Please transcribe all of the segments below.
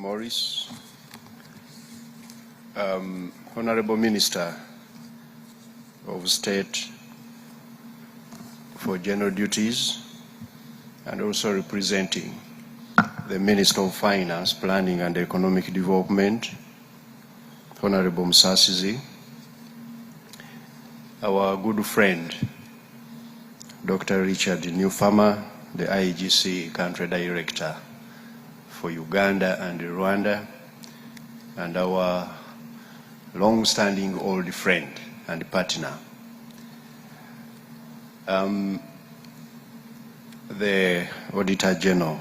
Morris, Honorable Minister of State for General Duties, and also representing the Minister of Finance, Planning and Economic Development, Honorable Musasizi, our good friend, Dr. Richard Newfarmer, the IEGC Country Director for Uganda and Rwanda, and our long-standing old friend and partner, the Auditor General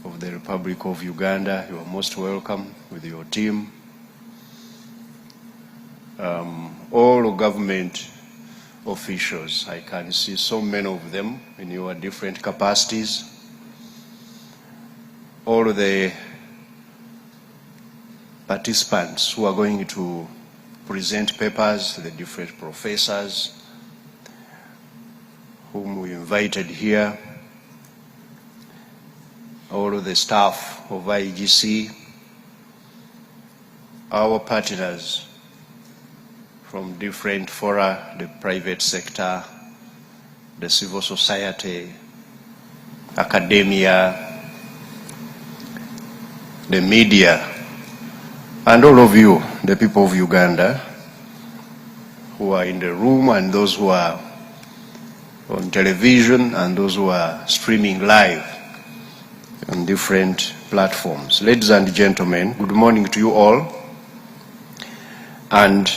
of the Republic of Uganda. You are most welcome with your team. All government officials, I can see so many of them in your different capacities. All the participants who are going to present papers, the different professors whom we invited here, all of the staff of IEGC, our partners from different fora, the private sector, the civil society, academia, the media, and all of you, the people of Uganda, who are in the room and those who are on television and those who are streaming live on different platforms. Ladies and gentlemen, good morning to you all. And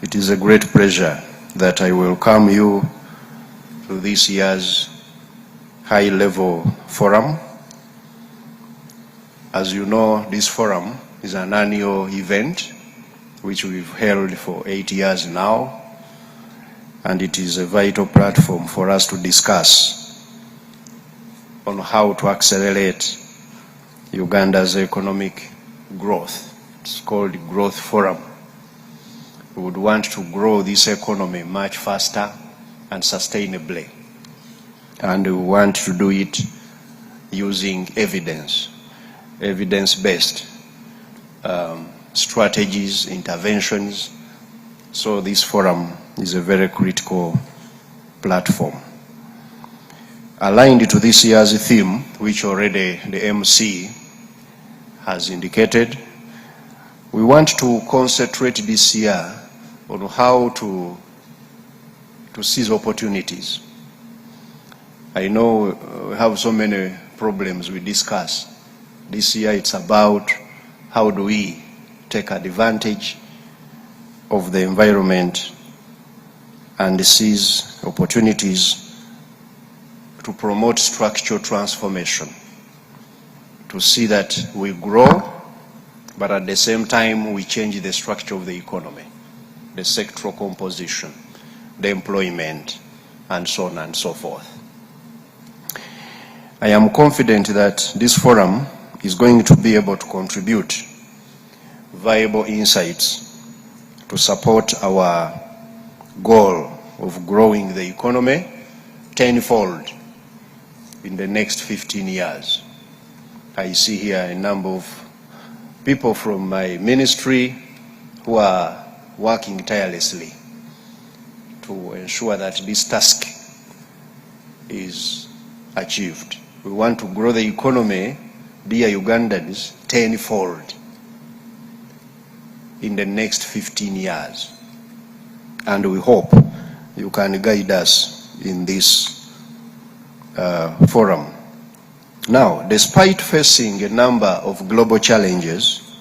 it is a great pleasure that I welcome you to this year's high-level forum. As you know, this forum is an annual event which we've held for 8 years now, and it is a vital platform for us to discuss on how to accelerate Uganda's economic growth. It's called the Growth Forum. We would want to grow this economy much faster and sustainably, and we want to do it using evidence-based strategies, interventions. So this forum is a very critical platform. Aligned to this year's theme, which already the MC has indicated, we want to concentrate this year on how to seize opportunities. I know we have so many problems we discuss. This year it's about how do we take advantage of the environment and seize opportunities to promote structural transformation, to see that we grow, but at the same time we change the structure of the economy, the sectoral composition, the employment, and so on and so forth. I am confident that this forum is going to be able to contribute viable insights to support our goal of growing the economy tenfold in the next 15 years. I see here a number of people from my ministry who are working tirelessly to ensure that this task is achieved. We want to grow the economy, dear Ugandans, tenfold in the next 15 years. And we hope you can guide us in this forum. Now, despite facing a number of global challenges,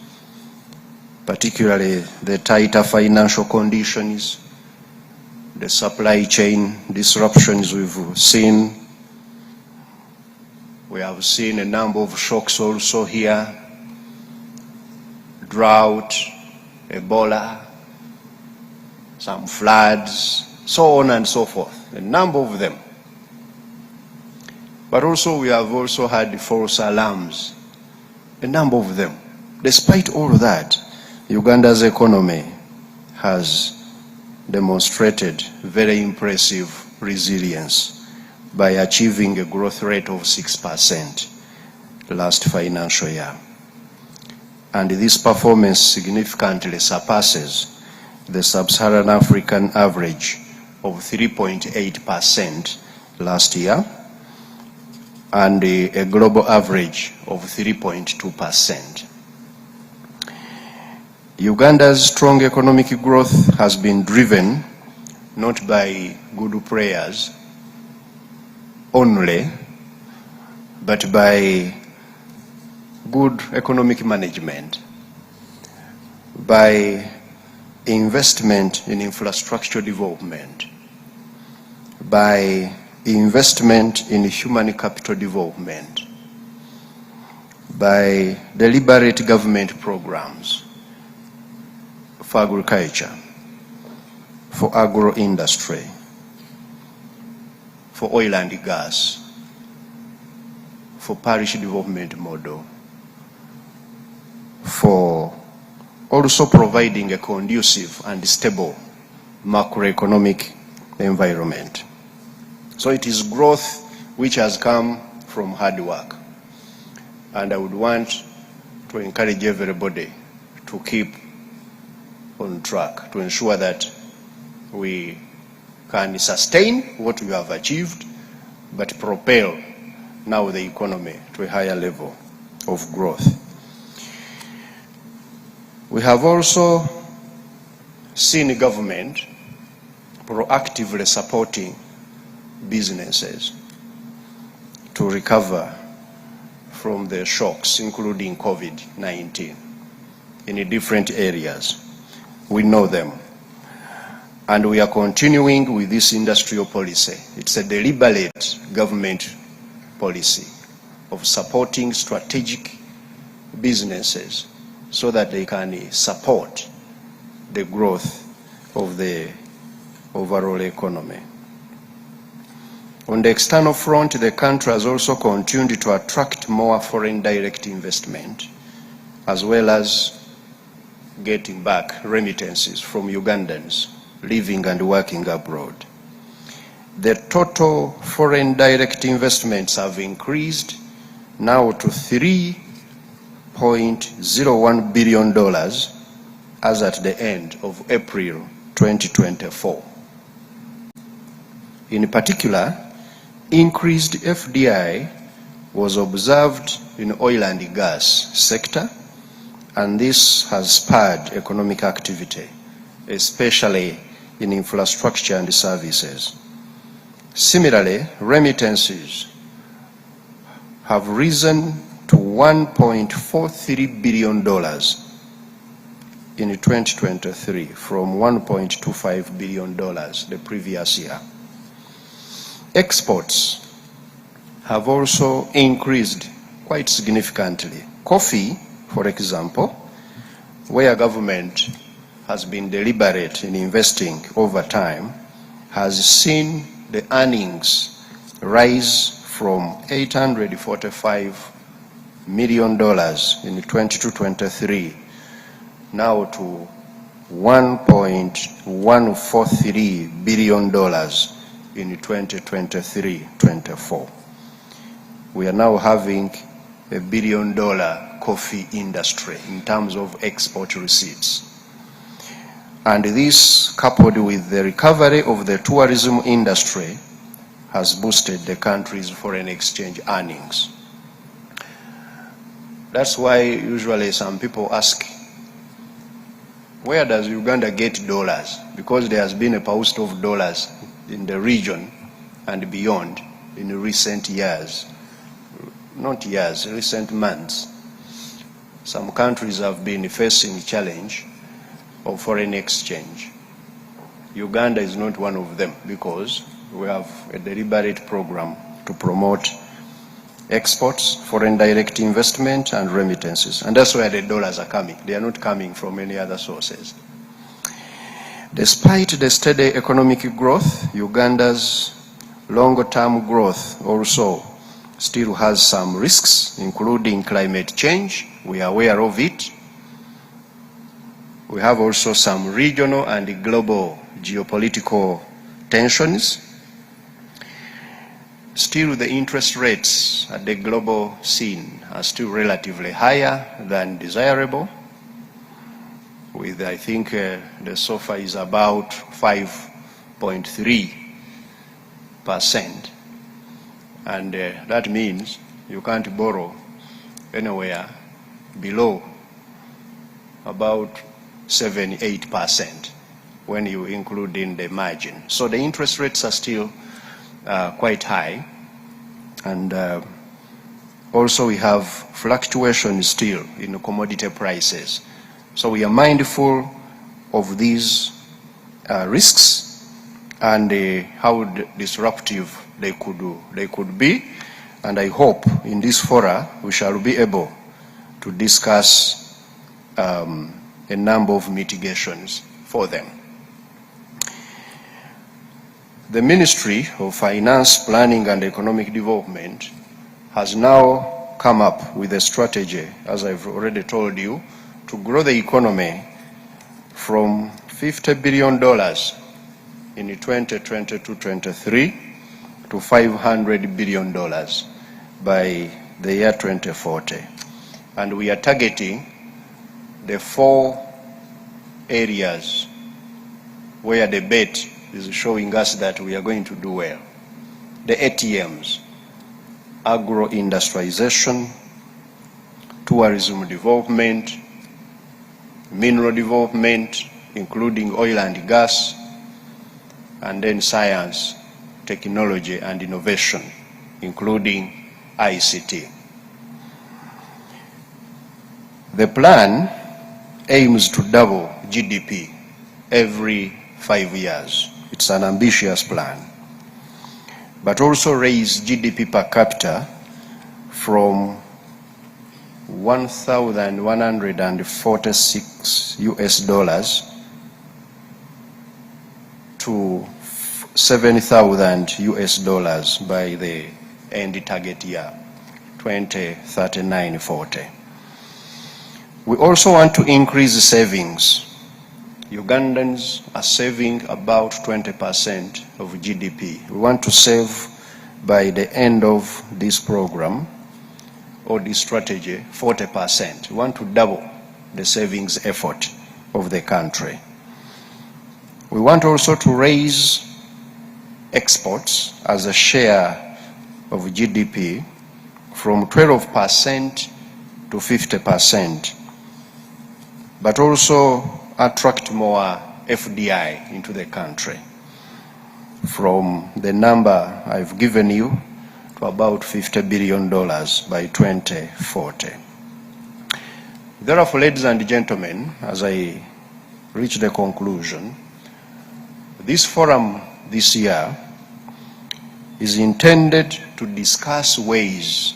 particularly the tighter financial conditions, the supply chain disruptions we've seen, we have seen a number of shocks also here, drought, Ebola, some floods, so on and so forth, a number of them. But also we have also had false alarms, a number of them. Despite all of that, Uganda's economy has demonstrated very impressive resilience by achieving a growth rate of 6%. last financial year. And this performance significantly surpasses the sub-Saharan African average of 3.8% last year and a global average of 3.2%. Uganda's strong economic growth has been driven not by good prayers only, but by good economic management, by investment in infrastructure development, by investment in human capital development, by deliberate government programs for agriculture, for agro-industry, for oil and gas, for parish development model, for also providing a conducive and stable macroeconomic environment. So it is growth which has come from hard work. And I would want to encourage everybody to keep on track to ensure that we can sustain what we have achieved, but propel now the economy to a higher level of growth. We have also seen the government proactively supporting businesses to recover from the shocks, including COVID-19, in different areas. We know them. And we are continuing with this industrial policy. It's a deliberate government policy of supporting strategic businesses so that they can support the growth of the overall economy. On the external front, the country has also continued to attract more foreign direct investment, as well as getting back remittances from Ugandans living and working abroad. The total foreign direct investments have increased now to $3.01 billion as at the end of April 2024. In particular, increased FDI was observed in oil and gas sector, and this has spurred economic activity, especially in infrastructure and services. Similarly, remittances have risen to $1.43 billion in 2023 from $1.25 billion the previous year. Exports have also increased quite significantly. Coffee, for example, where government has been deliberate in investing over time, has seen the earnings rise from $845 million in 2022-23 now to $1.143 billion in 2023-24. We are now having a $1 billion coffee industry in terms of export receipts. And this, coupled with the recovery of the tourism industry, has boosted the country's foreign exchange earnings. That's why usually some people ask, where does Uganda get dollars? Because there has been a pursuit of dollars in the region and beyond in recent years. Not years, recent months. Some countries have been facing challenge of foreign exchange. Uganda is not one of them because we have a deliberate program to promote exports, foreign direct investment, and remittances. And that's where the dollars are coming. They are not coming from any other sources. Despite the steady economic growth, Uganda's longer-term growth also still has some risks, including climate change. We are aware of it. We have also some regional and global geopolitical tensions. still the interest rates at the global scene are still relatively higher than desirable, with I think the SOFR is about 5.3%, and that means you can't borrow anywhere below about 7-8% when you include in the margin. So the interest rates are still quite high, and also we have fluctuations still in commodity prices. So we are mindful of these risks and how disruptive they could be, and I hope in this fora we shall be able to discuss a number of mitigations for them. The Ministry of Finance, Planning and Economic Development has now come up with a strategy, as I've already told you, to grow the economy from $50 billion in 2022-23 to $500 billion by the year 2040. And we are targeting the 4 areas where the bet is showing us that we are going to do well. The ATMs: agro-industrialization, tourism development, mineral development, including oil and gas, and then science, technology and innovation, including ICT. The plan aims to double GDP every 5 years. It's an ambitious plan, but also raise GDP per capita from $1,146 to $7,000 by the end target year 2039-40. We also want to increase savings. Ugandans are saving about 20% of GDP. We want to save by the end of this program or this strategy 40%. We want to double the savings effort of the country. We want also to raise exports as a share of GDP from 12% to 50%, but also attract more FDI into the country from the number I've given you to about $50 billion by 2040. Therefore, ladies and gentlemen, as I reach the conclusion, this forum this year is intended to discuss ways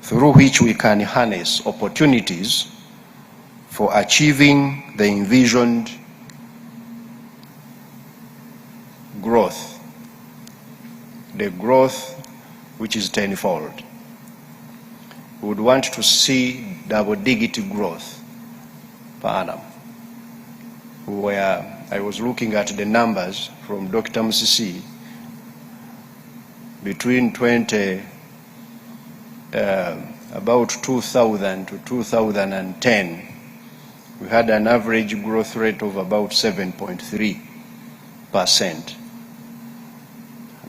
through which we can harness opportunities for achieving the envisioned growth, the growth which is tenfold. We would want to see double-digit growth per annum. I was looking at the numbers from Dr. Musisi between about 2000 to 2010. We had an average growth rate of about 7.3%.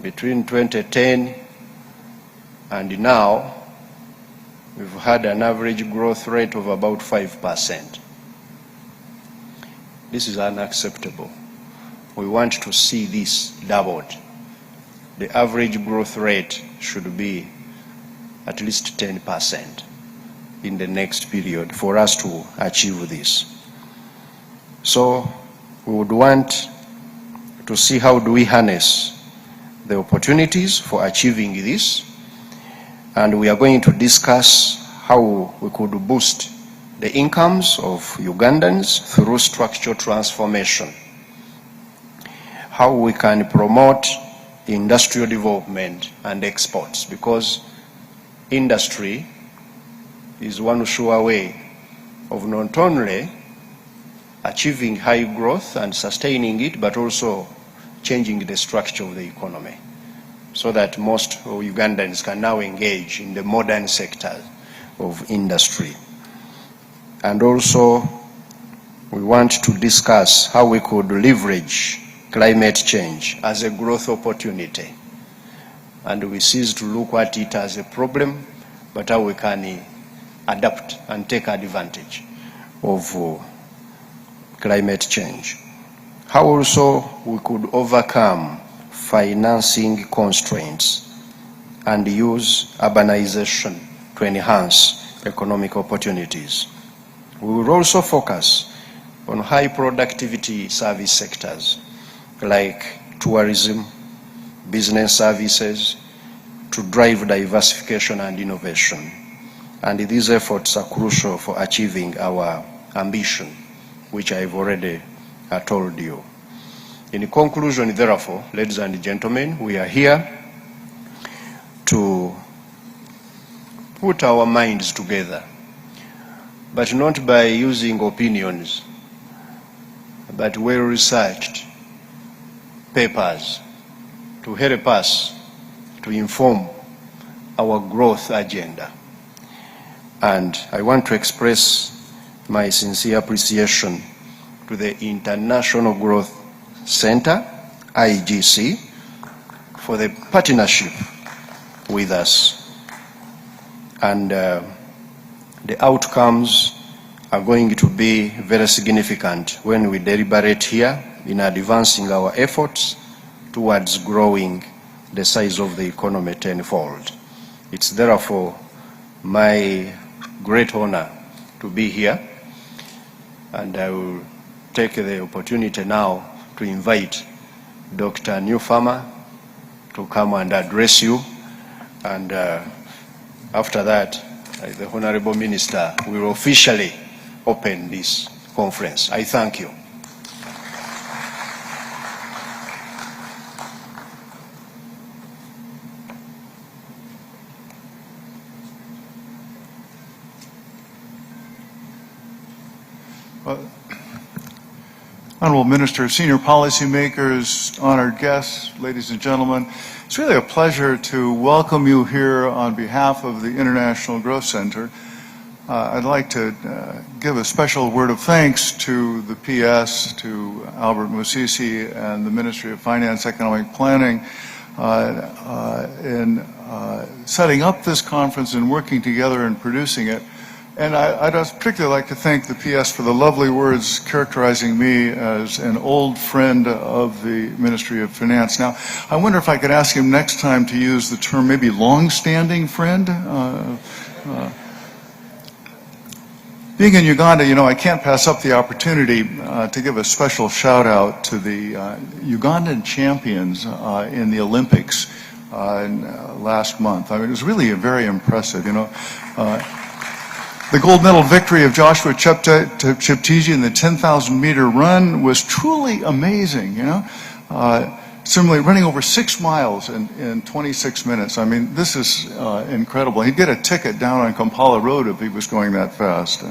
Between 2010 and now, we've had an average growth rate of about 5%. This is unacceptable. We want to see this doubled. The average growth rate should be at least 10% in the next period for us to achieve this. So we would want to see how do we harness the opportunities for achieving this, and we are going to discuss how we could boost the incomes of Ugandans through structural transformation, how we can promote industrial development and exports, because industry is one sure way of not only achieving high growth and sustaining it, but also changing the structure of the economy. so that most Ugandans can now engage in the modern sector of industry. And also, we want to discuss how we could leverage climate change as a growth opportunity. And we cease to look at it as a problem, but how we can adapt and take advantage of climate change. How also we could overcome financing constraints and use urbanization to enhance economic opportunities. We will also focus on high productivity service sectors like tourism, business services, to drive diversification and innovation. And these efforts are crucial for achieving our ambition, which I've already told you. In conclusion, therefore, ladies and gentlemen, we are here to put our minds together, but not by using opinions, but well-researched papers to help us to inform our growth agenda. And I want to express my sincere appreciation to the International Growth Center, IGC, for the partnership with us. And the outcomes are going to be very significant when we deliberate here in advancing our efforts towards growing the size of the economy tenfold. It's therefore my great honor to be here, and I will take the opportunity now to invite Dr. Newfarmer to come and address you, and after that, the Honorable Minister will officially open this conference. I thank you. Honorable Minister, senior policymakers, honored guests, ladies and gentlemen, it's really a pleasure to welcome you here on behalf of the International Growth Center. I'd like to give a special word of thanks to the PS, to Albert Musisi and the Ministry of Finance Economic Planning in setting up this conference and working together and producing it. And I'd particularly like to thank the PS for the lovely words characterizing me as an old friend of the Ministry of Finance. Now, I wonder if I could ask him next time to use the term maybe long-standing friend. Being in Uganda, you know, I can't pass up the opportunity to give a special shout out to the Ugandan champions in the Olympics last month. I mean, it was really very impressive, you know. The gold medal victory of Joshua Cheptegei in the 10,000 meter run was truly amazing, you know. Similarly, running over 6 miles in 26 minutes. I mean, this is incredible. He'd get a ticket down on Kampala Road if he was going that fast.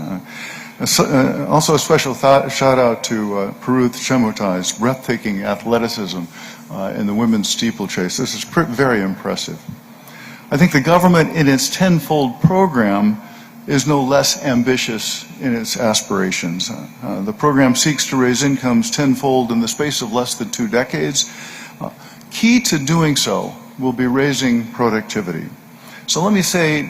Also a special shout out to Peruth Chemutai's breathtaking athleticism in the women's steeplechase. This is very impressive. I think the government in its tenfold program is no less ambitious in its aspirations. The program seeks to raise incomes tenfold in the space of less than 2 decades. Key to doing so will be raising productivity. So let me say,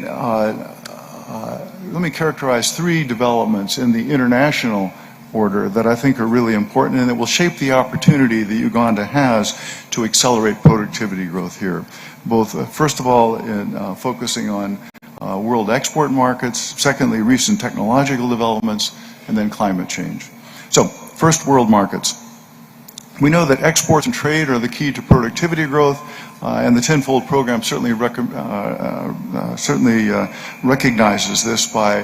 let me characterize 3 developments in the international order that I think are really important and that will shape the opportunity that Uganda has to accelerate productivity growth here. Both, first of all, in focusing on world export markets, secondly, recent technological developments, and then climate change. So, first, world markets. We know that exports and trade are the key to productivity growth, and the tenfold program certainly recognizes this by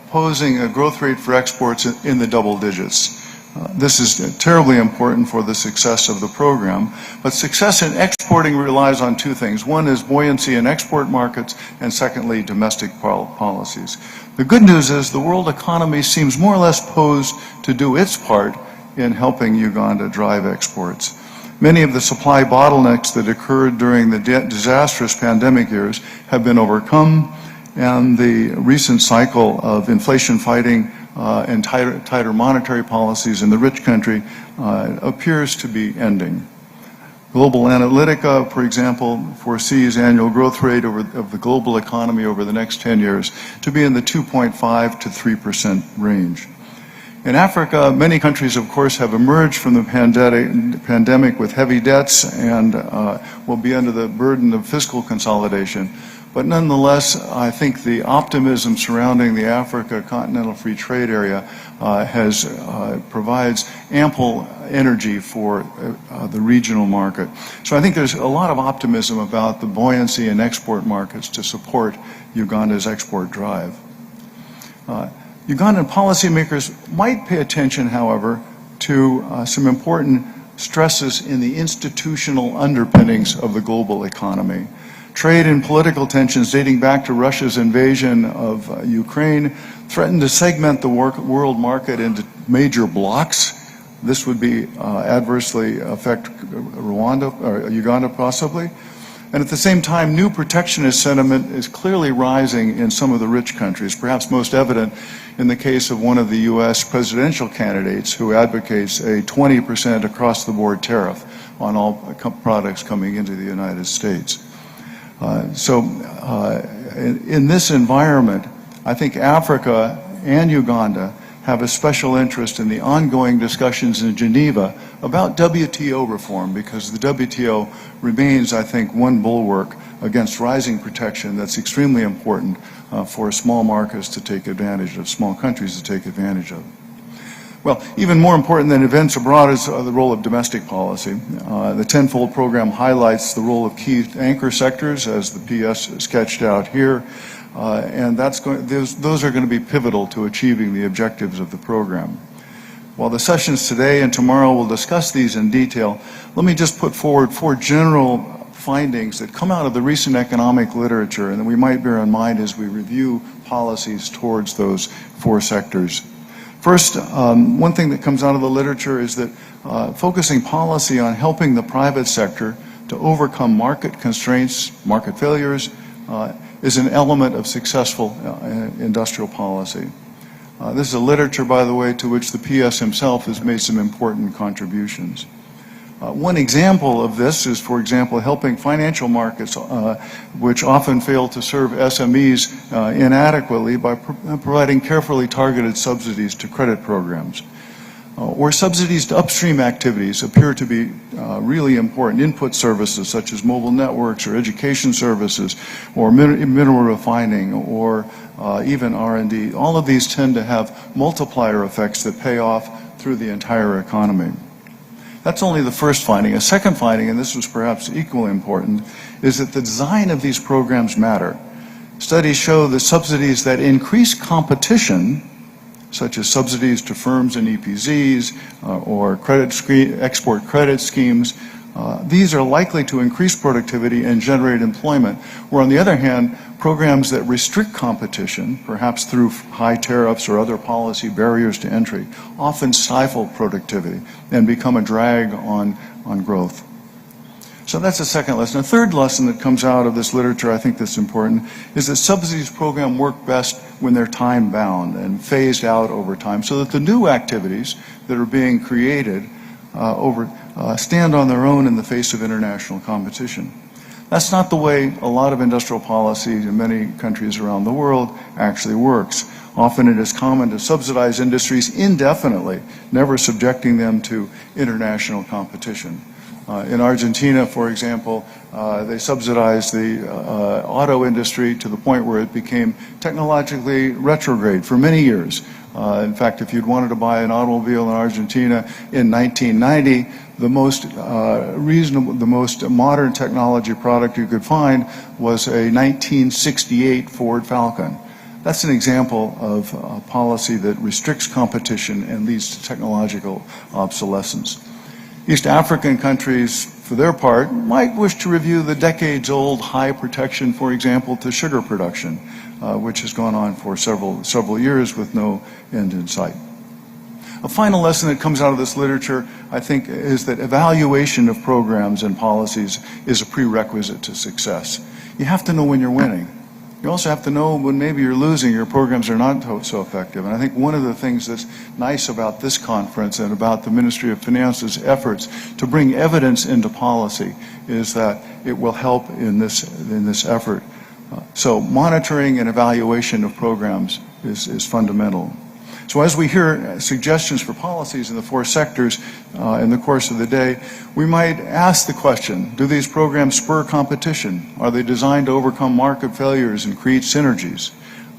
posing a growth rate for exports in the double digits. This is terribly important for the success of the program, but success in exporting relies on 2 things. One is buoyancy in export markets, and secondly, domestic policies. The good news is the world economy seems more or less posed to do its part in helping Uganda drive exports. Many of the supply bottlenecks that occurred during the disastrous pandemic years have been overcome, and the recent cycle of inflation fighting and tighter monetary policies in the rich country appears to be ending. Global Analytica, for example, foresees annual growth rate of the global economy over the next 10 years to be in the 2.5 to 3% range. In Africa, many countries, of course, have emerged from the pandemic with heavy debts and will be under the burden of fiscal consolidation. But nonetheless, I think the optimism surrounding the Africa Continental Free Trade Area provides ample energy for the regional market. So I think there's a lot of optimism about the buoyancy in export markets to support Uganda's export drive. Ugandan policymakers might pay attention, however, to some important stresses in the institutional underpinnings of the global economy. Trade and political tensions dating back to Russia's invasion of Ukraine threaten to segment the world market into major blocs. This would be adversely affect Rwanda or Uganda possibly. And at the same time, new protectionist sentiment is clearly rising in some of the rich countries, perhaps most evident in the case of one of the U.S. presidential candidates who advocates a 20% across-the-board tariff on all products coming into the United States. In this environment, I think Africa and Uganda have a special interest in the ongoing discussions in Geneva about WTO reform, because the WTO remains, I think, one bulwark against rising protection that's extremely important for small markets to take advantage of, small countries to take advantage of. Well, even more important than events abroad is the role of domestic policy. The Tenfold Program highlights the role of key anchor sectors, as the PS sketched out here, and those are going to be pivotal to achieving the objectives of the program. While the sessions today and tomorrow will discuss these in detail, let me just put forward 4 general findings that come out of the recent economic literature and that we might bear in mind as we review policies towards those 4 sectors. First, one thing that comes out of the literature is that focusing policy on helping the private sector to overcome market constraints, market failures, is an element of successful industrial policy. This is a literature, by the way, to which the PS himself has made some important contributions. One example of this is, for example, helping financial markets, which often fail to serve SMEs inadequately, by providing carefully targeted subsidies to credit programs. Or subsidies to upstream activities appear to be really important. Input services such as mobile networks or education services or mineral refining or even R&D. All of these tend to have multiplier effects that pay off through the entire economy. That's only the first finding. A second finding, and this was perhaps equally important, is that the design of these programs matter. Studies show that subsidies that increase competition, such as subsidies to firms and EPZs or export credit schemes, these are likely to increase productivity and generate employment. Where on the other hand, programs that restrict competition, perhaps through high tariffs or other policy barriers to entry, often stifle productivity and become a drag on growth. So that's the second lesson. A third lesson that comes out of this literature, I think that's important, is that subsidies programs work best when they're time-bound and phased out over time, so that the new activities that are being created stand on their own in the face of international competition. That's not the way a lot of industrial policy in many countries around the world actually works. Often it is common to subsidize industries indefinitely, never subjecting them to international competition. In Argentina, for example, they subsidized the auto industry to the point where it became technologically retrograde for many years. In fact, if you'd wanted to buy an automobile in Argentina in 1990, the most the most modern technology product you could find was a 1968 Ford Falcon. That's an example of a policy that restricts competition and leads to technological obsolescence. East African countries, for their part, might wish to review the decades-old high protection, for example, to sugar production, which has gone on for several years with no end in sight. A final lesson that comes out of this literature, I think, is that evaluation of programs and policies is a prerequisite to success. You have to know when you're winning. You also have to know when maybe you're losing, your programs are not so effective. And I think one of the things that's nice about this conference and about the Ministry of Finance's efforts to bring evidence into policy is that it will help in this effort. So monitoring and evaluation of programs is fundamental. So as we hear suggestions for policies in the 4 sectors in the course of the day, we might ask the question, do these programs spur competition? Are they designed to overcome market failures and create synergies?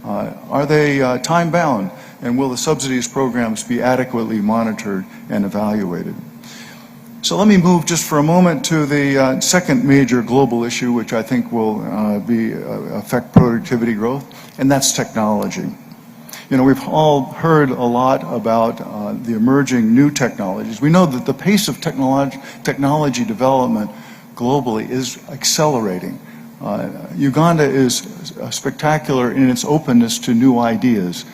Are they time-bound? And will the subsidies programs be adequately monitored and evaluated? So let me move just for a moment to the second major global issue, which I think will affect productivity growth, and that's technology. You know, we've all heard a lot about the emerging new technologies. We know that the pace of technology development globally is accelerating. Uganda is spectacular in its openness to new ideas.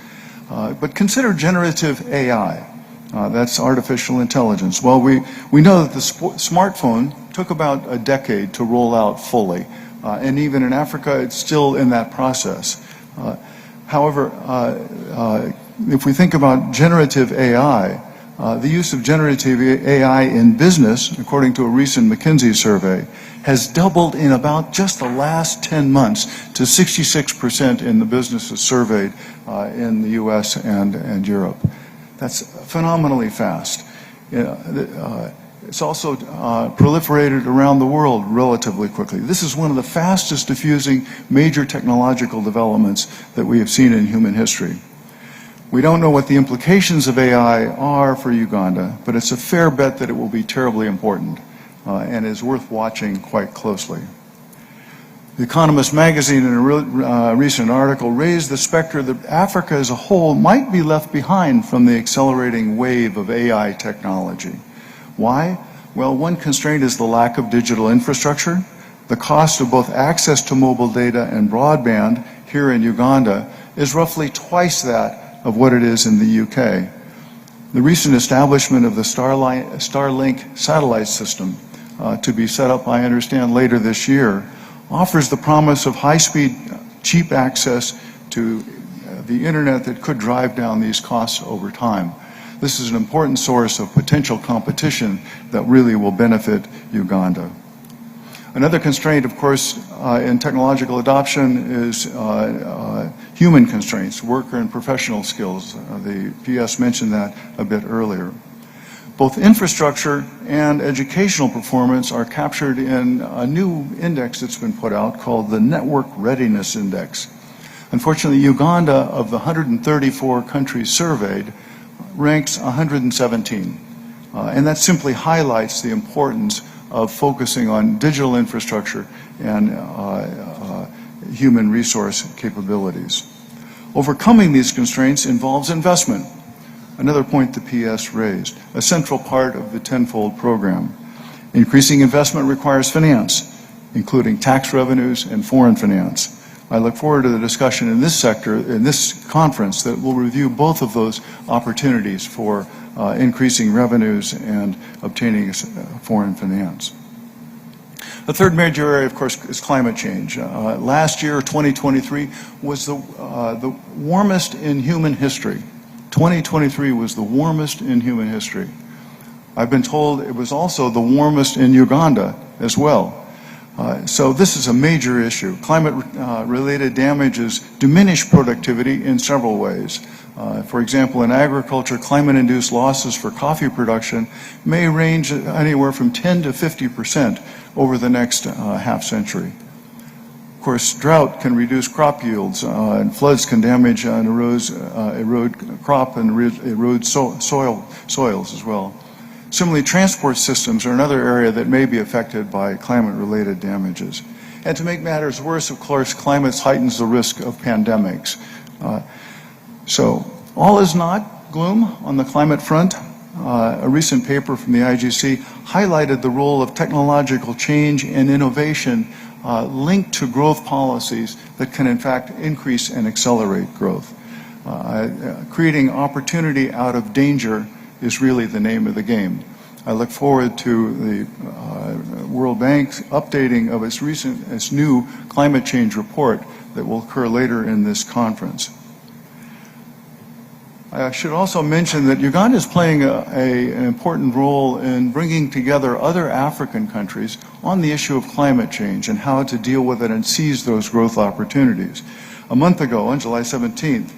But consider generative AI. That's artificial intelligence. Well, we know that the smartphone took about a decade to roll out fully. And even in Africa, it's still in that process. However, if we think about generative AI, the use of generative AI in business, according to a recent McKinsey survey, has doubled in about just the last 10 months to 66% in the businesses surveyed in the US and Europe. That's phenomenally fast. It's also proliferated around the world relatively quickly. This is one of the fastest diffusing major technological developments that we have seen in human history. We don't know what the implications of AI are for Uganda, but it's a fair bet that it will be terribly important and is worth watching quite closely. The Economist magazine, in a recent article, raised the specter that Africa as a whole might be left behind from the accelerating wave of AI technology. Why? Well, one constraint is the lack of digital infrastructure. The cost of both access to mobile data and broadband here in Uganda is roughly twice that of what it is in the UK. The recent establishment of the Starlink satellite system, to be set up, I understand, later this year, offers the promise of high-speed, cheap access to the internet that could drive down these costs over time. This is an important source of potential competition that really will benefit Uganda. Another constraint, of course, in technological adoption is human constraints, worker and professional skills. The PS mentioned that a bit earlier. Both infrastructure and educational performance are captured in a new index that's been put out called the Network Readiness Index. Unfortunately, Uganda, of the 134 countries surveyed, ranks 117. And that simply highlights the importance of focusing on digital infrastructure and human resource capabilities. Overcoming these constraints involves investment. Another point the PS raised, a central part of the tenfold program. Increasing investment requires finance, including tax revenues and foreign finance. I look forward to the discussion in this sector, in this conference, that will review both of those opportunities for increasing revenues and obtaining foreign finance. The third major area, of course, is climate change. Last year, 2023, was the warmest in human history. 2023 was the warmest in human history. I've been told it was also the warmest in Uganda as well. So this is a major issue. Climate-related damages diminish productivity in several ways. For example, in agriculture, climate-induced losses for coffee production may range anywhere from 10 to 50% over the next half century. Of course, drought can reduce crop yields, and floods can damage and erode crop and erode soils as well. Similarly, transport systems are another area that may be affected by climate-related damages. And to make matters worse, of course, climate heightens the risk of pandemics. So all is not gloom on the climate front. A recent paper from the IGC highlighted the role of technological change and innovation linked to growth policies that can in fact increase and accelerate growth. I creating opportunity out of danger is really the name of the game. I look forward to the World Bank's updating of its new climate change report that will occur later in this conference. I should also mention that Uganda is playing an important role in bringing together other African countries on the issue of climate change and how to deal with it and seize those growth opportunities. A month ago, on July 17th,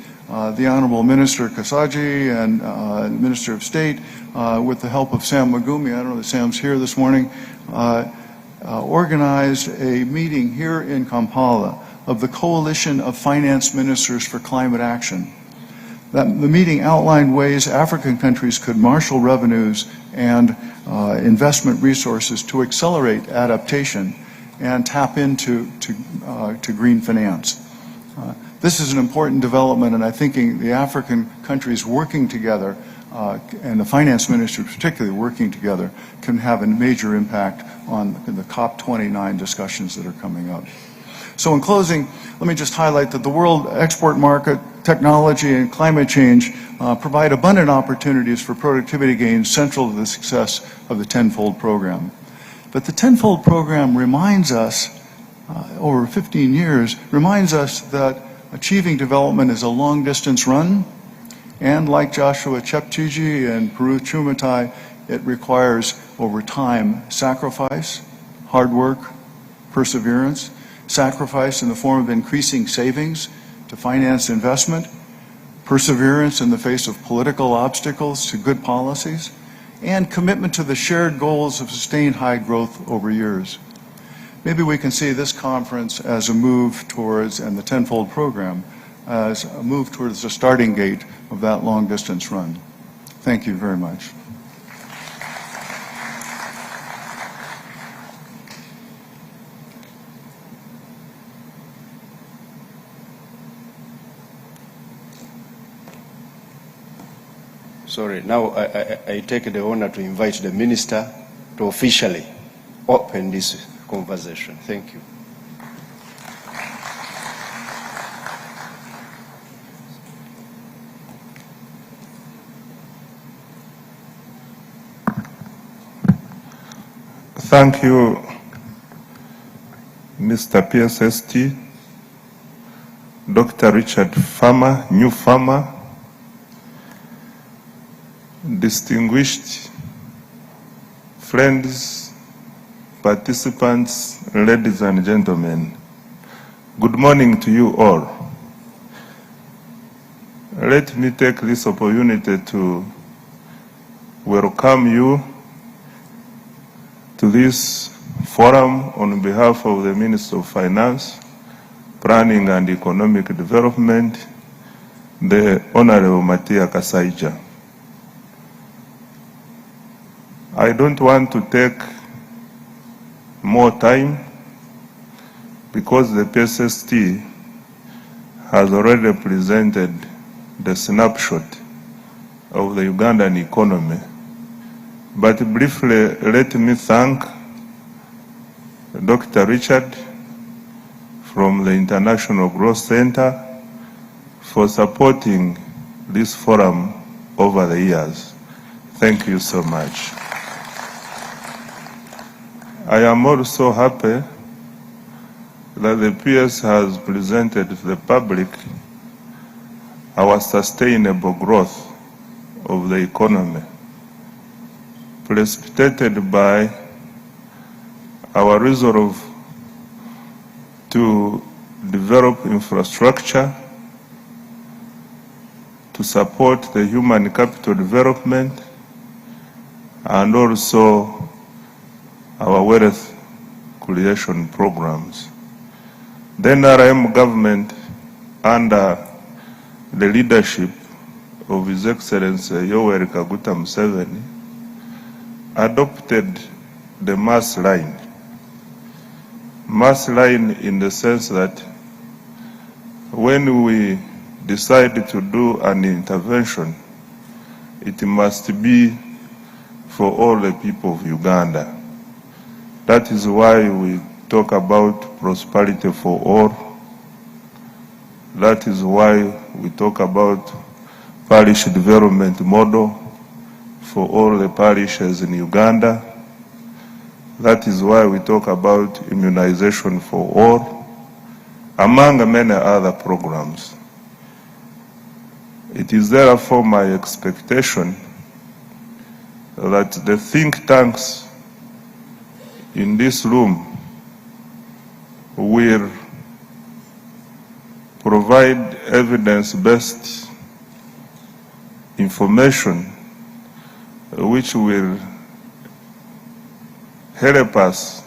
the Honorable Minister Kasaji and the Minister of State, with the help of Sam Magumi, I don't know that Sam's here this morning, organized a meeting here in Kampala of the Coalition of Finance Ministers for Climate Action. The meeting outlined ways African countries could marshal revenues and investment resources to accelerate adaptation and tap into green finance. This is an important development, and I think the African countries working together, and the finance ministers particularly working together, can have a major impact on the COP29 discussions that are coming up. So in closing, let me just highlight that the world export market, technology, and climate change provide abundant opportunities for productivity gains central to the success of the Tenfold Program. But the Tenfold Program reminds us, over 15 years, reminds us that achieving development is a long-distance run, and like Joshua Cheptegei and Peru Chumatai, it requires, over time, sacrifice, hard work, perseverance, sacrifice in the form of increasing savings to finance investment, perseverance in the face of political obstacles to good policies, and commitment to the shared goals of sustained high growth over years. Maybe we can see this conference as a move towards, and the Tenfold Program, as a move towards the starting gate of that long-distance run. Thank you very much. Sorry, now I take the honor to invite the Minister to officially open this conversation. Thank you. Thank you, Mr. PSST, Dr. Richard Farmer, New Farmer, distinguished friends, participants, ladies and gentlemen. Good morning to you all. Let me take this opportunity to welcome you to this forum on behalf of the Minister of Finance, Planning and Economic Development, the Honorable Matia Kasaija. I don't want to take more time because the PSST has already presented the snapshot of the Ugandan economy. But briefly, let me thank Dr. Richard from the International Growth Center for supporting this forum over the years. Thank you so much. I am also happy that the PS has presented to the public our sustainable growth of the economy, precipitated by our resolve to develop infrastructure to support the human capital development and also our wealth creation programs. The NRM government, under the leadership of His Excellency Yoweri Kaguta Museveni, adopted the mass line. Mass line in the sense that when we decide to do an intervention, it must be for all the people of Uganda. That is why we talk about prosperity for all. That is why we talk about parish development model for all the parishes in Uganda. That is why we talk about immunization for all, among many other programs. It is therefore my expectation that the think tanks in this room will provide evidence-based information which will help us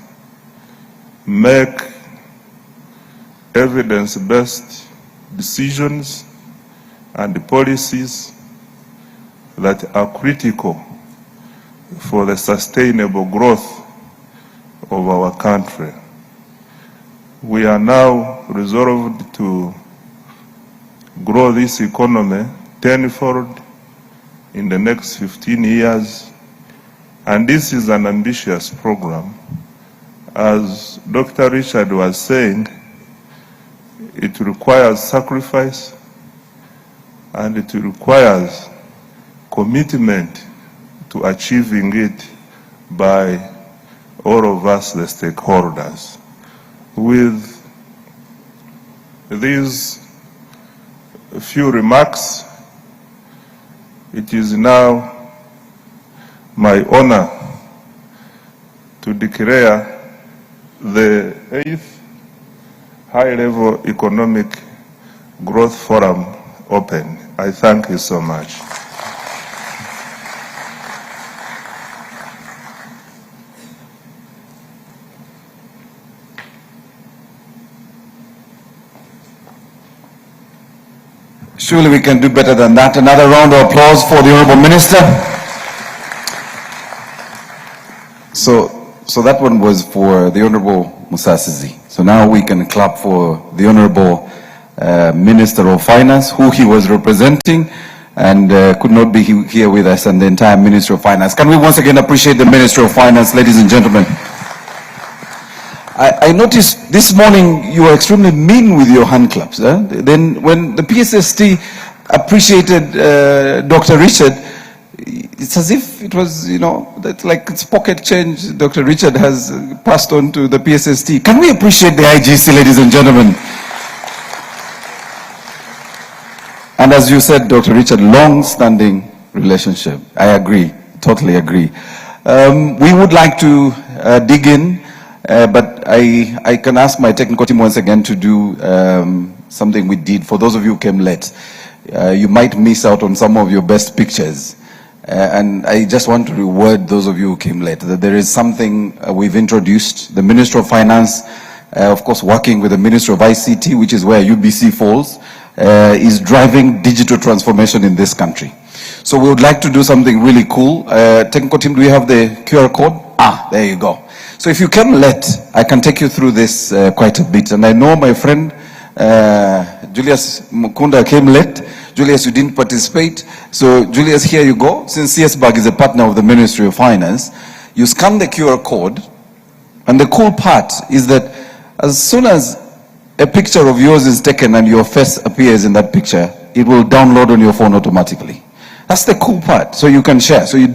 make evidence-based decisions and policies that are critical for the sustainable growth of our country. We are now resolved to grow this economy tenfold in the next 15 years, and this is an ambitious program. As Dr. Richard was saying, it requires sacrifice and it requires commitment to achieving it by all of us, the stakeholders. With these few remarks, it is now my honor to declare the 8th High-Level Economic Growth Forum open. I thank you so much. Surely we can do better than that. Another round of applause for the Honorable Minister. So that one was for the Honorable Musasizi. So now we can clap for the Honorable Minister of Finance, who he was representing and could not be here with us, and the entire Ministry of Finance. Can we once again appreciate the Ministry of Finance, ladies and gentlemen? I noticed this morning you were extremely mean with your hand claps. Then when the PSST appreciated Dr. Richard, it's as if it was, that's like it's pocket change Dr. Richard has passed on to the PSST. Can we appreciate the IGC, ladies and gentlemen? And as you said, Dr. Richard, long-standing relationship. I agree, totally agree. We would like to dig in, but I can ask my technical team once again to do something we did. For those of you who came late, you might miss out on some of your best pictures. And I just want to reward those of you who came late, that there is something we've introduced. The Minister of Finance, of course, working with the Minister of ICT, which is where UBC falls, is driving digital transformation in this country. So we would like to do something really cool. Technical team, do we have the QR code? There you go. So if you came late, I can take you through this quite a bit. And I know my friend Julius Mukunda came late. Julius, you didn't participate. So Julius, here you go. Since CSBAG is a partner of the Ministry of Finance, you scan the QR code. And the cool part is that as soon as a picture of yours is taken and your face appears in that picture, it will download on your phone automatically. That's the cool part. So you can share. So you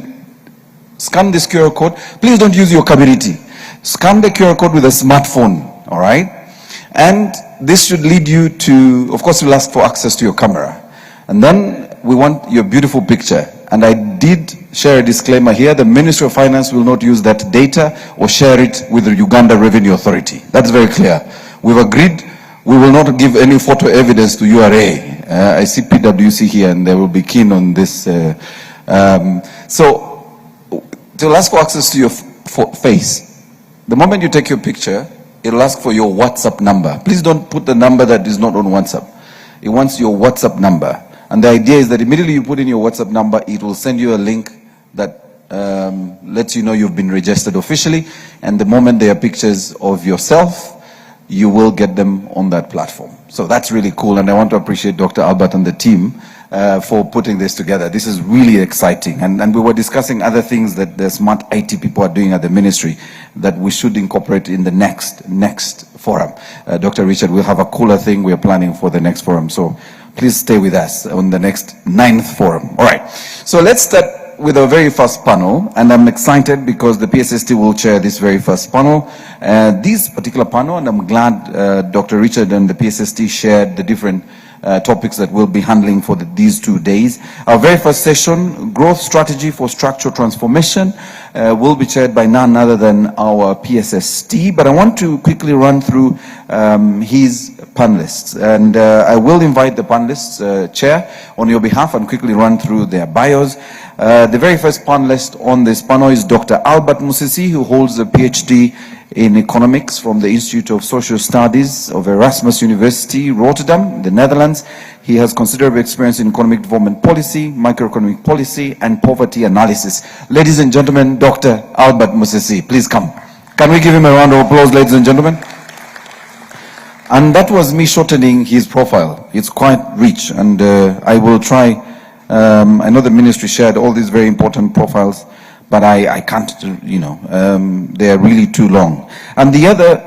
scan this QR code. Please don't use your Kabiriti. Scan the QR code with a smartphone, all right? And this should lead you to, of course, you'll ask for access to your camera. And then we want your beautiful picture. And I did share a disclaimer here. The Ministry of Finance will not use that data or share it with the Uganda Revenue Authority. That's very clear. We've agreed we will not give any photo evidence to URA. I see PwC here and they will be keen on this. So they'll ask for access to your face. The moment you take your picture, it'll ask for your WhatsApp number. Please don't put the number that is not on WhatsApp. It wants your WhatsApp number. And the idea is that immediately you put in your WhatsApp number, it will send you a link that lets you know you've been registered officially. And the moment there are pictures of yourself, you will get them on that platform. So that's really cool. And I want to appreciate Dr. Albert and the team for putting this together. This is really exciting. And we were discussing other things that the smart IT people are doing at the ministry that we should incorporate in the next forum. Dr. Richard, we'll have a cooler thing we're planning for the next forum. So Please stay with us on the next 9th forum. All right. So let's start with our very first panel, and I'm excited because the PSST will chair this very first panel. This particular panel, and I'm glad Dr. Richard and the PSST shared the different topics that we'll be handling for these 2 days. Our very first session, Growth Strategy for Structural Transformation, will be chaired by none other than our PSST, but I want to quickly run through his panelists, and I will invite the panelists, Chair, on your behalf, and quickly run through their bios. The very first panelist on this panel is Dr. Albert Musisi, who holds a PhD in economics from the Institute of Social Studies of Erasmus University, Rotterdam, the Netherlands. He has considerable experience in economic development policy, microeconomic policy, and poverty analysis. Ladies and gentlemen, Dr. Albert Musisi, please come. Can we give him a round of applause, ladies and gentlemen? And that was me shortening his profile. It's quite rich, and I will try. I know the ministry shared all these very important profiles, but I can't, you know, they're really too long. And the other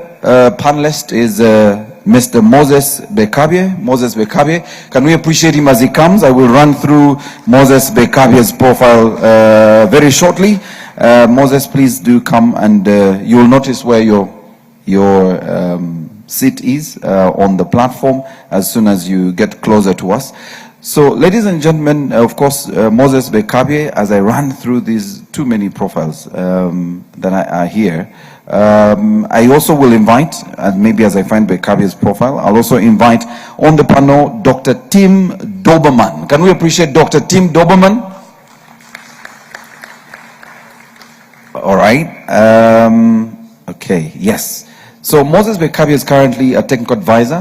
panelist is Mr. Moses Bekabye. Moses Bekabye, can we appreciate him as he comes? I will run through Moses Bekabye's profile very shortly. Moses, please do come, and you'll notice where your seat is on the platform as soon as you get closer to us. So, ladies and gentlemen, of course, Moses Bekabye, as I ran through these too many profiles that are here, I also will invite, and maybe as I find Bekabye's profile, I'll also invite on the panel Dr. Tim Doberman. Can we appreciate Dr. Tim Doberman? All right. Okay, yes. So Moses Bekabye is currently a technical advisor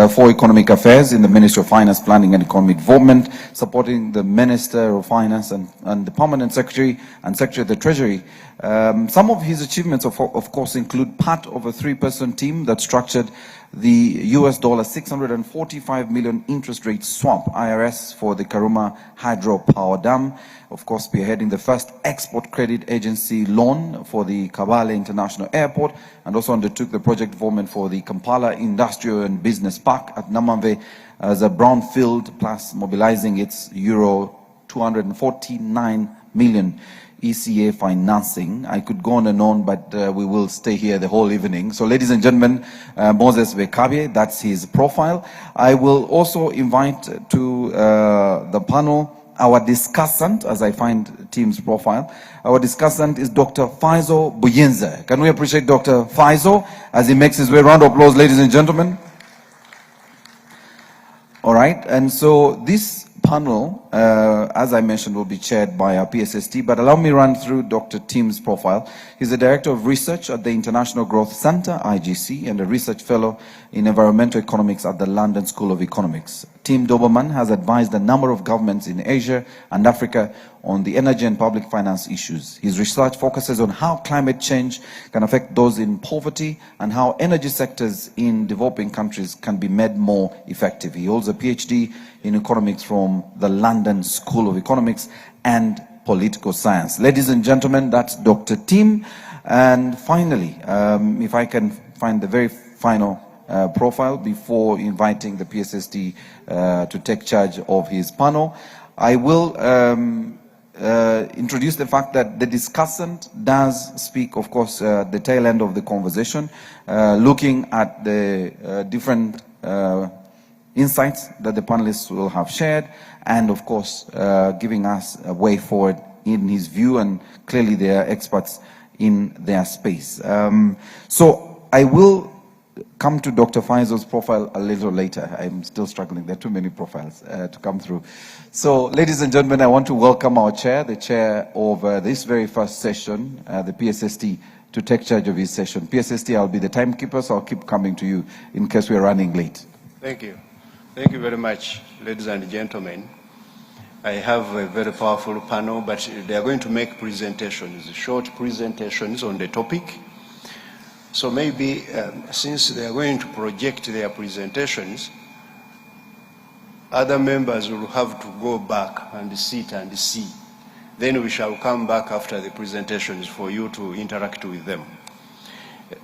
for economic affairs in the Ministry of Finance, Planning and Economic Development, supporting the Minister of Finance and the Permanent Secretary and Secretary of the Treasury. Some of his achievements, of course, include part of a 3-person team that structured the US $645 million interest rate swap, IRS, for the Karuma hydropower dam. Of course, spearheading the first export credit agency loan for the Kabale International Airport, and also undertook the project development for the Kampala Industrial and Business Park at Namamve as a brownfield, plus mobilizing its euro 249 million ECA financing. I could go on and on, but we will stay here the whole evening. So, ladies and gentlemen, Moses Bekabye, that's his profile. I will also invite to the panel our discussant, as I find Tim's profile. Our discussant is Dr. Faizo Buyinza. Can we appreciate Dr. Faizo as he makes his way? Round of applause, ladies and gentlemen. All right, and so this panel, as I mentioned, will be chaired by our PSST, but allow me run through Dr. Tim's profile. He's the Director of Research at the International Growth Center, IGC, and a Research Fellow in Environmental Economics at the London School of Economics. Tim Doberman has advised a number of governments in Asia and Africa on the energy and public finance issues. His research focuses on how climate change can affect those in poverty and how energy sectors in developing countries can be made more effective. He holds a PhD in economics from the London School of Economics and Political Science. Ladies and gentlemen, that's Dr. Tim. And finally, if I can find the very final profile before inviting the PSST to take charge of his panel, I will introduce the fact that the discussant does speak, of course, the tail end of the conversation, looking at the different insights that the panelists will have shared, and of course giving us a way forward in his view, and clearly they are experts in their space. So I will come to Dr. Faizo's profile a little later. I'm still struggling. There are too many profiles to come through. So, ladies and gentlemen, I want to welcome our chair, the chair of this very first session, the PSST, to take charge of his session. PSST, I'll be the timekeeper, so I'll keep coming to you in case we're running late. Thank you. Thank you very much, ladies and gentlemen. I have a very powerful panel, but they are going to make presentations, short presentations on the topic. So maybe since they are going to project their presentations, other members will have to go back and sit and see. Then we shall come back after the presentations for you to interact with them.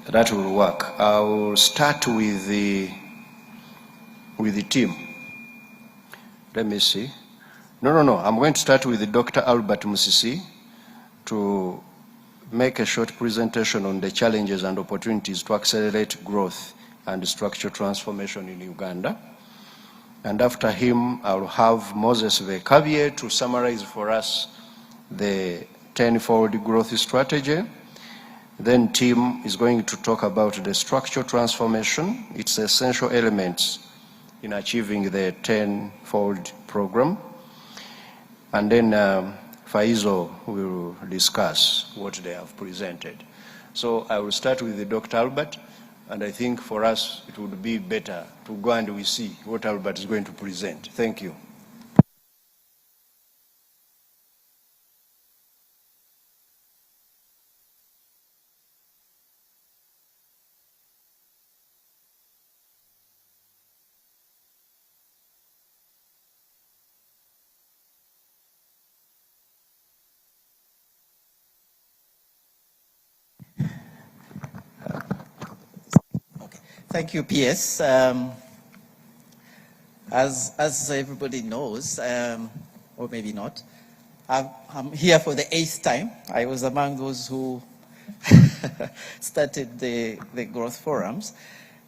That will work. I will start with the team. let me see. No. I'm going to start with Dr. Albert Musisi to make a short presentation on the challenges and opportunities to accelerate growth and structural transformation in Uganda. And after him, I'll have Moses Vekabye to summarize for us the 10-fold growth strategy. Then Tim is going to talk about the structural transformation, its essential elements in achieving the 10-fold program. And then Faizo will discuss what they have presented. So I will start with Dr. Albert, and I think for us it would be better to go and we see what Albert is going to present. Thank you. Thank you, PS. As everybody knows, or maybe not, I'm here for the 8th time. I was among those who started the growth forums.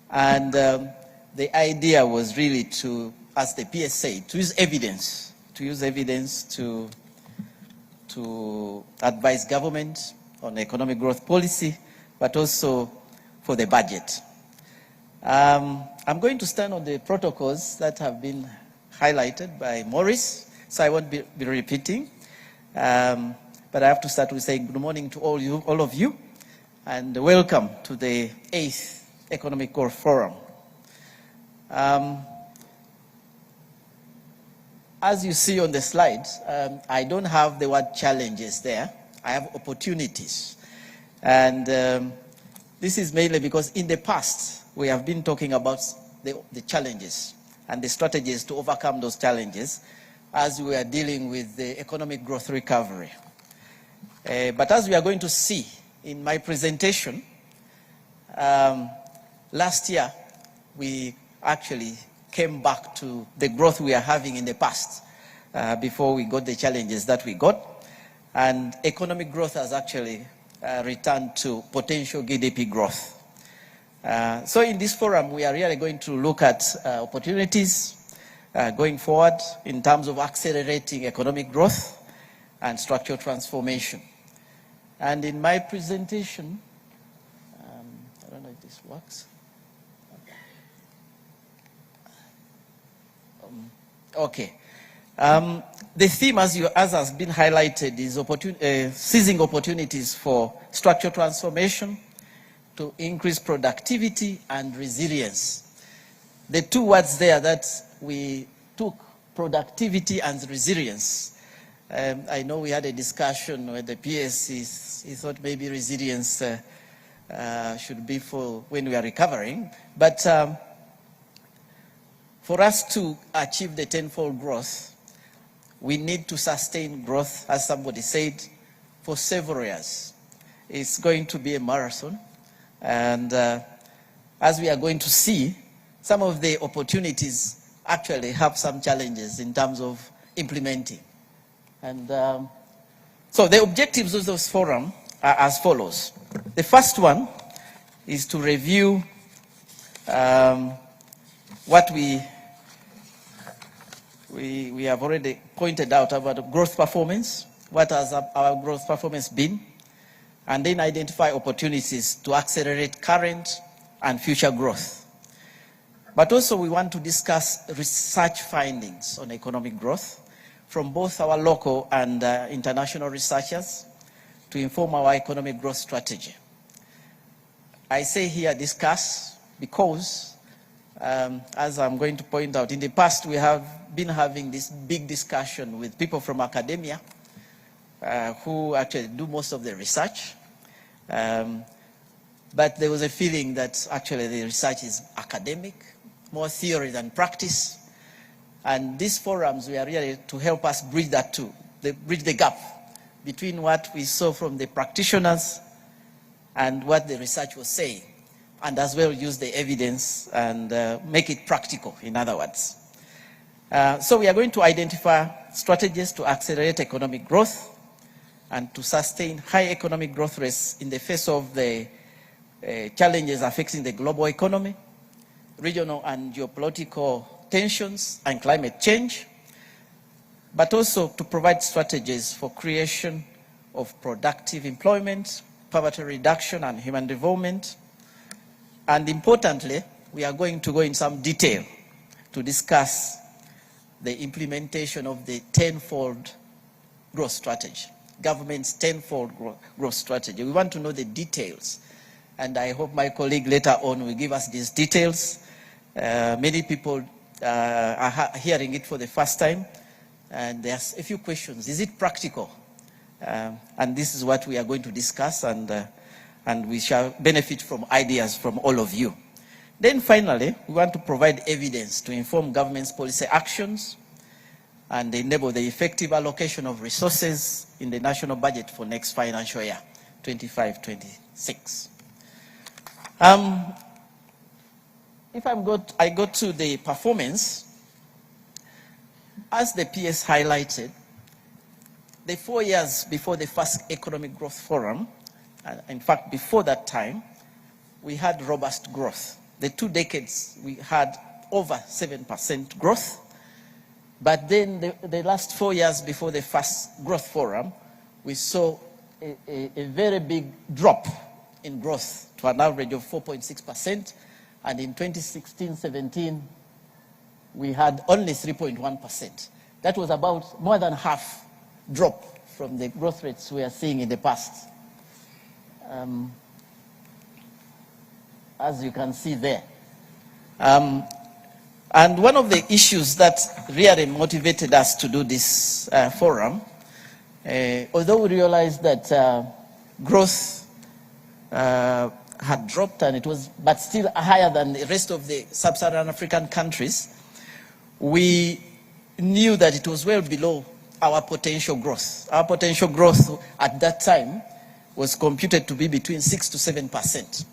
And the idea was really to, as the PS said, to use evidence to advise government on economic growth policy, but also for the budget. I'm going to stand on the protocols that have been highlighted by Maurice, so I won't be repeating. But I have to start with saying good morning to all of you, and welcome to the 8th Economic Growth Forum. As you see on the slide, I don't have the word challenges there. I have opportunities. And this is mainly because in the past, we have been talking about the challenges and the strategies to overcome those challenges as we are dealing with the economic growth recovery. But as we are going to see in my presentation, last year we actually came back to the growth we are having in the past before we got the challenges that we got. And economic growth has actually returned to potential GDP growth. So in this forum, we are really going to look at opportunities going forward in terms of accelerating economic growth and structural transformation. And in my presentation, I don't know if this works. Okay. The theme, as has been highlighted, is seizing opportunities for structural transformation to increase productivity and resilience. The two words there that we took, productivity and resilience. I know we had a discussion where the PS he thought maybe resilience should be for when we are recovering. But for us to achieve the 10-fold growth, we need to sustain growth, as somebody said, for several years. It's going to be a marathon. And as we are going to see, some of the opportunities actually have some challenges in terms of implementing. And so the objectives of this forum are as follows. The first one is to review what we have already pointed out about growth performance. What has our growth performance been? And then identify opportunities to accelerate current and future growth. But also we want to discuss research findings on economic growth from both our local and international researchers to inform our economic growth strategy. I say here discuss because, as I'm going to point out, in the past we have been having this big discussion with people from academia who actually do most of the research. But there was a feeling that actually the research is academic, more theory than practice. And these forums were really to help us bridge bridge the gap between what we saw from the practitioners and what the research was saying, and as well use the evidence and make it practical, in other words. So we are going to identify strategies to accelerate economic growth and to sustain high economic growth rates in the face of the challenges affecting the global economy, regional and geopolitical tensions, and climate change, but also to provide strategies for creation of productive employment, poverty reduction, and human development. And importantly, we are going to go in some detail to discuss the implementation of the tenfold growth strategy, government's tenfold growth strategy. We want to know the details, and I hope my colleague later on will give us these details. Many people are hearing it for the first time, and there's a few questions. Is it practical? And this is what we are going to discuss, and we shall benefit from ideas from all of you. Then finally, we want to provide evidence to inform government's policy actions and enable the effective allocation of resources in the national budget for next financial year, 25-26. If I go to the performance, as the PS highlighted, the 4 years before the first Economic Growth Forum, in fact, before that time, we had robust growth. The 2 decades, we had over 7% growth. But then the last 4 years before the first Growth Forum, we saw a very big drop in growth to an average of 4.6%. And in 2016-17, we had only 3.1%. That was about more than half drop from the growth rates we are seeing in the past. As you can see there. And one of the issues that really motivated us to do this forum, although we realized that growth had dropped and it was, but still higher than the rest of the sub-Saharan African countries, we knew that it was well below our potential growth. Our potential growth at that time was computed to be between 6 to 7%.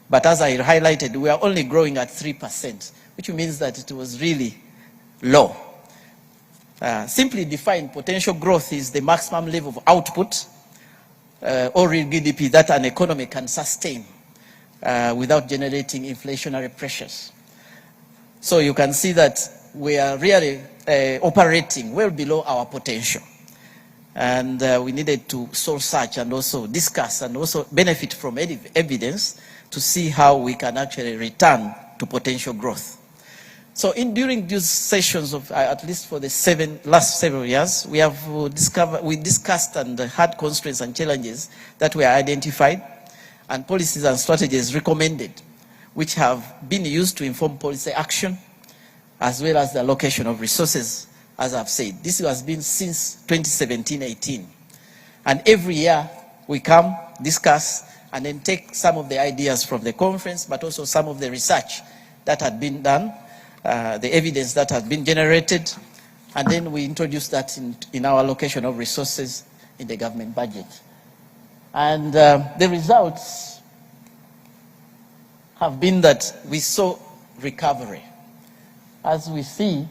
But as I highlighted, we are only growing at 3%, which means that it was really low. Simply defined, potential growth is the maximum level of output or real GDP that an economy can sustain without generating inflationary pressures. So you can see that we are really operating well below our potential. And we needed to soul search and also discuss and also benefit from evidence to see how we can actually return to potential growth. So during these sessions of at least for the last several years, we discussed and had constraints and challenges that were identified and policies and strategies recommended, which have been used to inform policy action as well as the allocation of resources, as I've said. This has been since 2017-18. And every year we come, discuss, and then take some of the ideas from the conference, but also some of the research that had been done, the evidence that has been generated, and then we introduce that in our allocation of resources in the government budget. And the results have been that we saw recovery. As we see,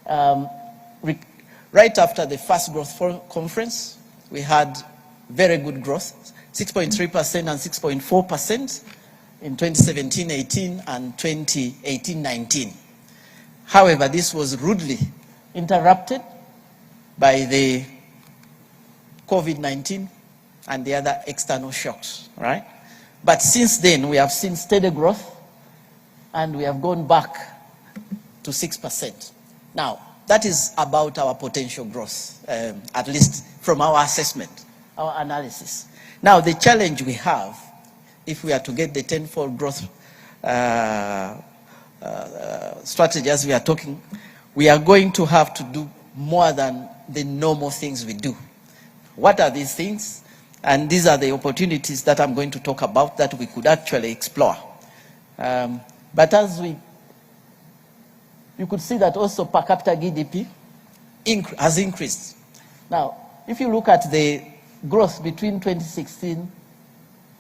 right after the first growth conference, we had very good growth, 6.3% and 6.4% in 2017-18 and 2018-19. However, this was rudely interrupted by the COVID-19 and the other external shocks, right? But since then, we have seen steady growth and we have gone back to 6%. Now, that is about our potential growth, at least from our assessment, our analysis. Now, the challenge we have, if we are to get the tenfold growth strategy as we are talking, we are going to have to do more than the normal things we do. What are these things? And these are the opportunities that I'm going to talk about that we could actually explore. But as you could see that also per capita GDP has increased. Now, if you look at the growth between 2016,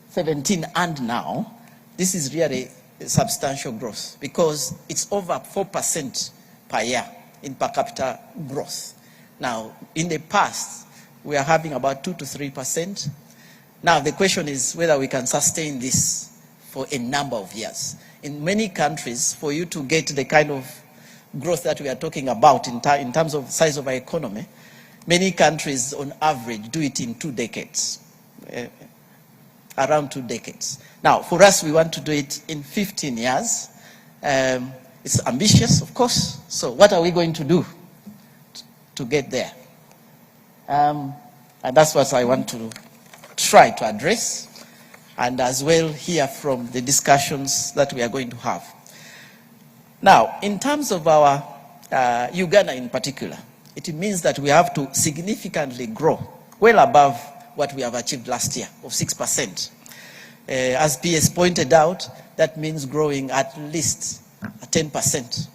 17 and now, this is really a substantial growth because it's over 4% per year in per capita growth. Now, in the past, we are having about 2 to 3%. Now, the question is whether we can sustain this for a number of years. In many countries, for you to get the kind of growth that we are talking about in terms of size of our economy, many countries on average do it in 2 decades, around 2 decades. Now, for us, we want to do it in 15 years. It's ambitious, of course. So what are we going to do to get there? And that's what I want to try to address, and as well hear from the discussions that we are going to have. Now, in terms of our Uganda in particular, it means that we have to significantly grow, well above what we have achieved last year of 6%. As PS pointed out, that means growing at least 10%,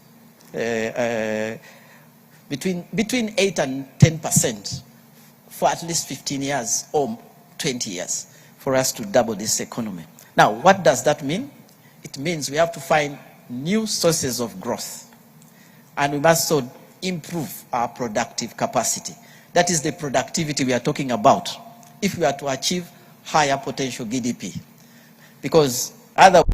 between 8 and 10% for at least 15 years or 20 years for us to double this economy. Now, what does that mean? It means we have to find new sources of growth, and we must so improve our productive capacity. That is the productivity we are talking about if we are to achieve higher potential GDP, because otherwise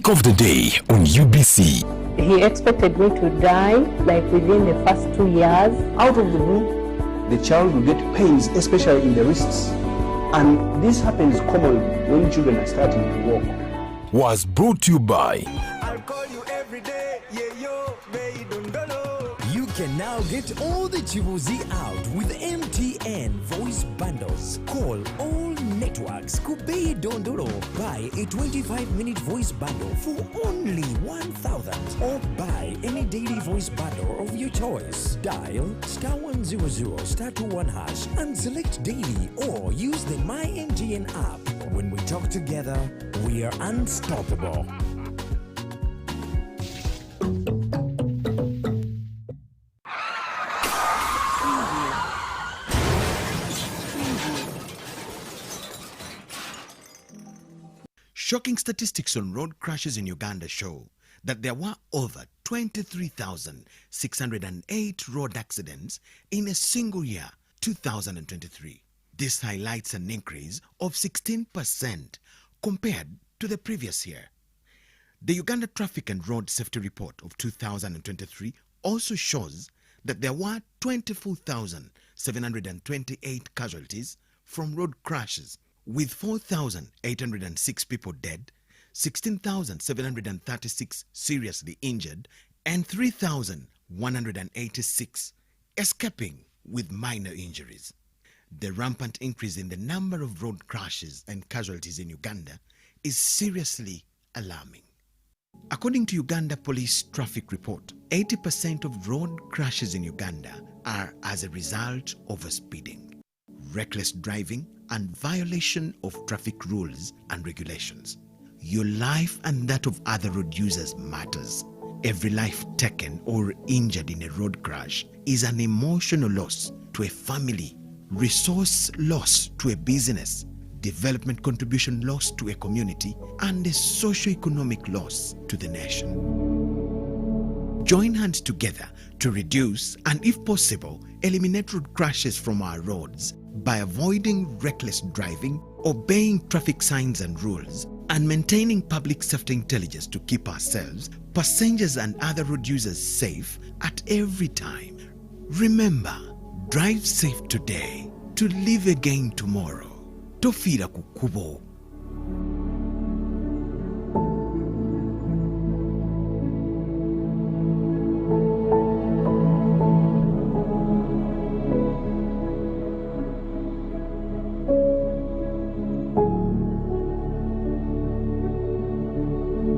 of the day on UBC. He expected me to die like within the first 2 years. Out of the blue, the child will get pains, especially in the wrists. And this happens commonly when children are starting to walk. Was brought to you by I'll call you every day, yeah, yo, baby, don't know. You can now get all the Chibuzi out with MTN voice bundles. Call all networks. Kubei Dondoro. Buy a 25-minute voice bundle for only 1,000. Or buy any daily voice bundle of your choice. Dial *100 *21# and select daily, or use the My MTN app. When we talk together, we are unstoppable. Shocking statistics on road crashes in Uganda show that there were over 23,608 road accidents in a single year, 2023. This highlights an increase of 16% compared to the previous year. The Uganda Traffic and Road Safety Report of 2023 also shows that there were 24,728 casualties from road crashes, with 4,806 people dead, 16,736 seriously injured, and 3,186 escaping with minor injuries. The rampant increase in the number of road crashes and casualties in Uganda is seriously alarming. According to Uganda Police Traffic Report, 80% of road crashes in Uganda are as a result of speeding, reckless driving, and violation of traffic rules and regulations. Your life and that of other road users matters. Every life taken or injured in a road crash is an emotional loss to a family, resource loss to a business, development contribution loss to a community, and a socio-economic loss to the nation. Join hands together to reduce and, if possible, eliminate road crashes from our roads by avoiding reckless driving, obeying traffic signs and rules, and maintaining public safety intelligence to keep ourselves, passengers and other road users safe at every time. Remember, drive safe today to live again tomorrow. Tofira kukubo.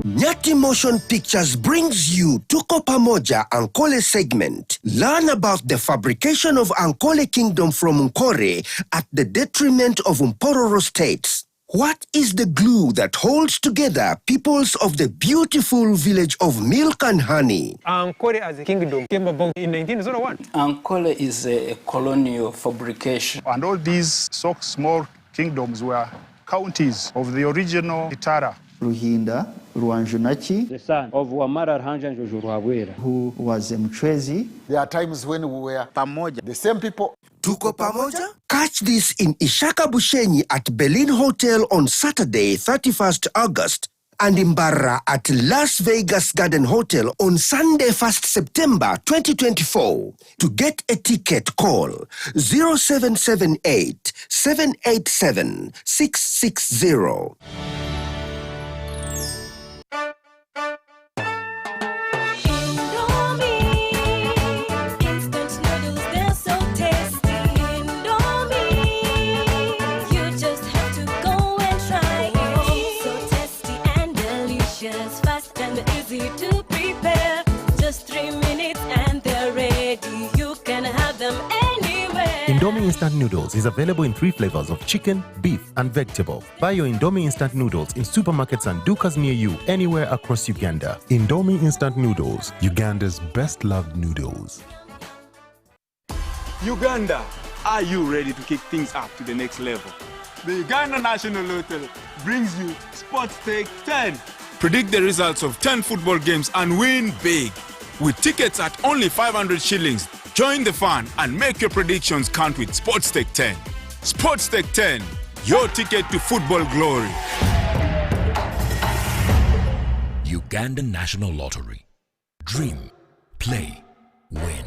Nyati Motion Pictures brings you Tuko Pamoja Ankole segment. Learn about the fabrication of Ankole Kingdom from Nkore at the detriment of Mpororo states. What is the glue that holds together peoples of the beautiful village of milk and honey? Ankole as a kingdom came about in 1901. Ankole is a colonial fabrication. And all these small kingdoms were counties of the original Itara. Ruhinda Ruanjunachi, the son of Wamara Rhanja Jojo Rwabwera, who was a Mchwezi. There are times when we were Pamoja, the same people. Tuko Pamoja? Catch this in Ishaka Bushenyi at Berlin Hotel on Saturday, 31st August, and in Barra at Las Vegas Garden Hotel on Sunday, 1st September 2024. To get a ticket, call 0778 787 660. Indomie Instant Noodles is available in 3 flavors of chicken, beef, and vegetable. Buy your Indomie Instant Noodles in supermarkets and dukas near you anywhere across Uganda. Indomie Instant Noodles, Uganda's best loved noodles. Uganda, are you ready to kick things up to the next level? The Uganda National Lottery brings you Sports Stake 10. Predict the results of 10 football games and win big. With tickets at only 500 shillings, join the fun and make your predictions count with Sports Stake 10. Sports Stake 10, your ticket to football glory. Ugandan National Lottery. Dream, play, win.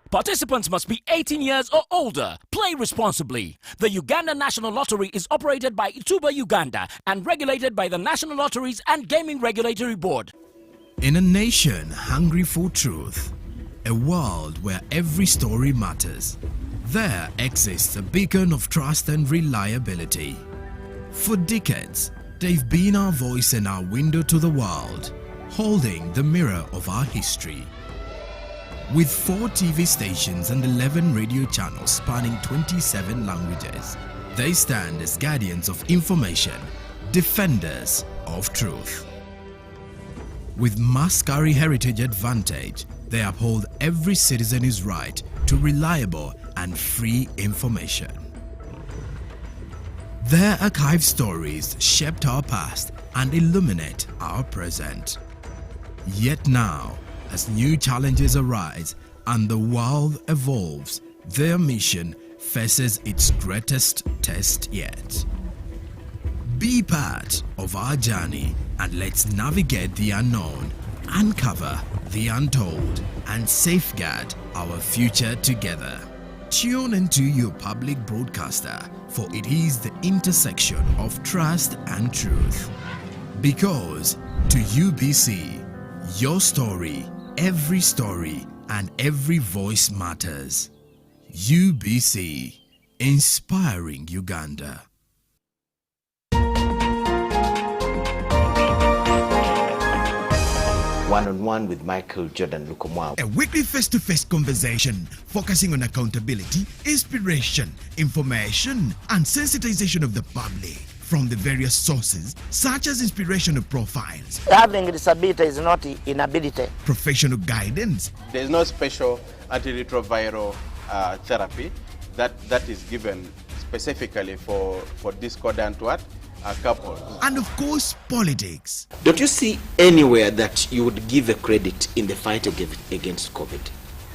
Participants must be 18 years or older. Play responsibly. The Uganda National Lottery is operated by Ituba Uganda and regulated by the National Lotteries and Gaming Regulatory Board. In a nation hungry for truth, a world where every story matters, there exists a beacon of trust and reliability. For decades, they've been our voice and our window to the world, holding the mirror of our history. With 4 TV stations and 11 radio channels spanning 27 languages, they stand as guardians of information, defenders of truth. With Mascari Heritage Advantage, they uphold every citizen's right to reliable and free information. Their archive stories shaped our past and illuminate our present. Yet now, as new challenges arise and the world evolves, their mission faces its greatest test yet. Be part of our journey and let's navigate the unknown, uncover the untold, and safeguard our future together. Tune into your public broadcaster, for it is the intersection of trust and truth. Because to UBC, your story, every story, and every voice matters. UBC, inspiring Uganda. One-on-one with Michael Jordan Lukomwao. A weekly face-to-face conversation focusing on accountability, inspiration, information, and sensitization of the public from the various sources such as inspirational profiles. Having a disability is not inability. Professional guidance. There is no special antiretroviral therapy that is given specifically for discordant couples. And of course, politics. Don't you see anywhere that you would give a credit in the fight against COVID?